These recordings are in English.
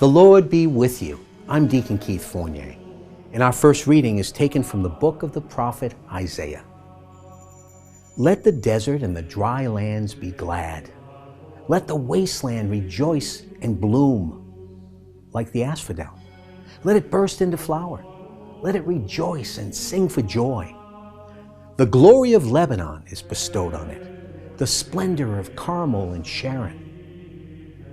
The Lord be with you. I'm Deacon Keith Fournier, and our first reading is taken from the book of the prophet Isaiah. Let the desert and the dry lands be glad. Let the wasteland rejoice and bloom like the asphodel. Let it burst into flower. Let it rejoice and sing for joy. The glory of Lebanon is bestowed on it, the splendor of Carmel and Sharon.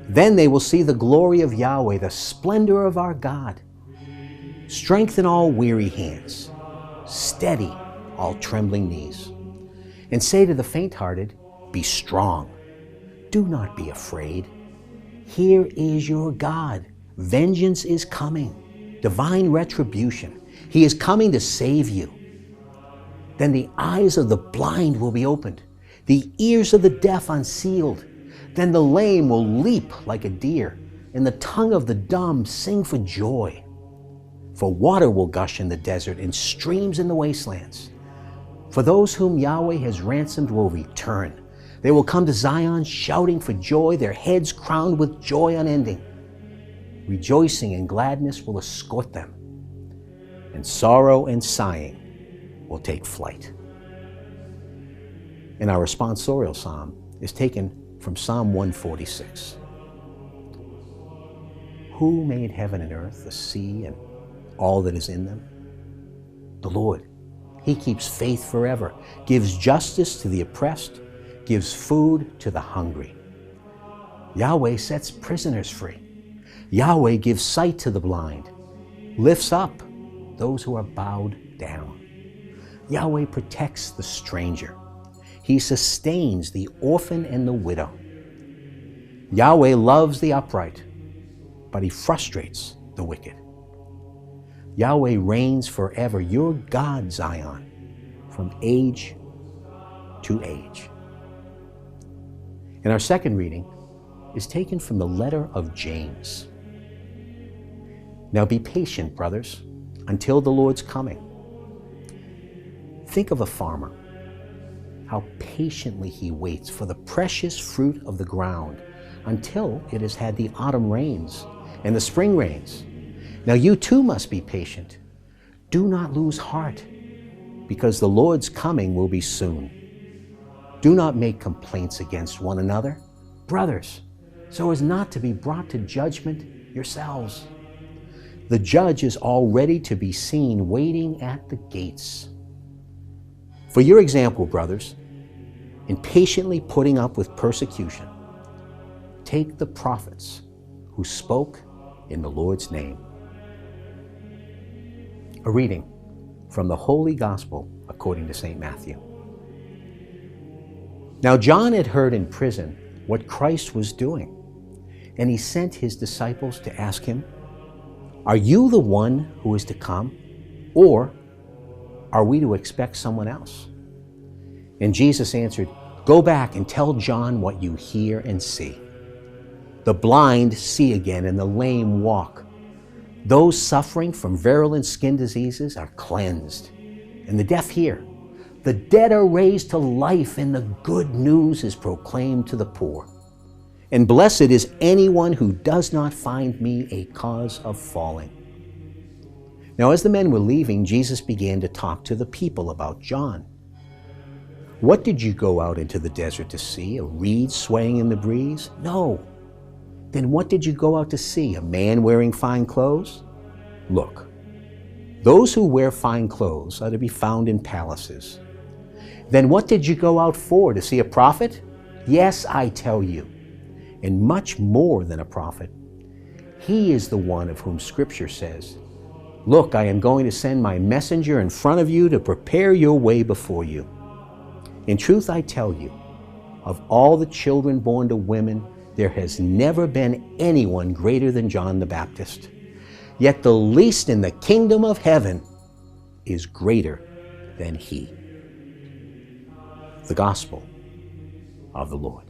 Then they will see the glory of Yahweh, the splendor of our God. Strengthen all weary hands, steady all trembling knees. And say to the faint-hearted, be strong. Do not be afraid. Here is your God. Vengeance is coming, divine retribution. He is coming to save you. Then the eyes of the blind will be opened, the ears of the deaf unsealed. Then the lame will leap like a deer, and the tongue of the dumb sing for joy. For water will gush in the desert and streams in the wastelands. For those whom Yahweh has ransomed will return. They will come to Zion shouting for joy, their heads crowned with joy unending. Rejoicing and gladness will escort them, and sorrow and sighing will take flight. And our responsorial psalm is taken from Psalm 146. Who made heaven and earth, the sea, and all that is in them? The Lord. He keeps faith forever, gives justice to the oppressed, gives food to the hungry. Yahweh sets prisoners free. Yahweh gives sight to the blind, lifts up those who are bowed down. Yahweh protects the stranger. He sustains the orphan and the widow. Yahweh loves the upright, but he frustrates the wicked. Yahweh reigns forever, your God, Zion, from age to age. And our second reading is taken from the letter of James. Now be patient, brothers, until the Lord's coming. Think of a farmer, how patiently he waits for the precious fruit of the ground until it has had the autumn rains and the spring rains. Now you too must be patient. Do not lose heart, because the Lord's coming will be soon. Do not make complaints against one another, brothers, so as not to be brought to judgment yourselves. The judge is already to be seen waiting at the gates. For your example, brothers, in patiently putting up with persecution, take the prophets who spoke in the Lord's name. A reading from the Holy Gospel according to St. Matthew. Now John had heard in prison what Christ was doing, and he sent his disciples to ask him, "Are you the one who is to come, or are we to expect someone else?" And Jesus answered, "Go back and tell John what you hear and see. The blind see again, and the lame walk. Those suffering from virulent skin diseases are cleansed, and the deaf hear. The dead are raised to life, and the good news is proclaimed to the poor. And blessed is anyone who does not find me a cause of falling." Now as the men were leaving, Jesus began to talk to the people about John. "What did you go out into the desert to see? A reed swaying in the breeze? No. Then what did you go out to see? A man wearing fine clothes? Look, those who wear fine clothes are to be found in palaces. Then what did you go out for? To see a prophet? Yes, I tell you, and much more than a prophet. He is the one of whom Scripture says, 'Look, I am going to send my messenger in front of you to prepare your way before you.' In truth, I tell you, of all the children born to women, there has never been anyone greater than John the Baptist. Yet the least in the kingdom of heaven is greater than he." The Gospel of the Lord.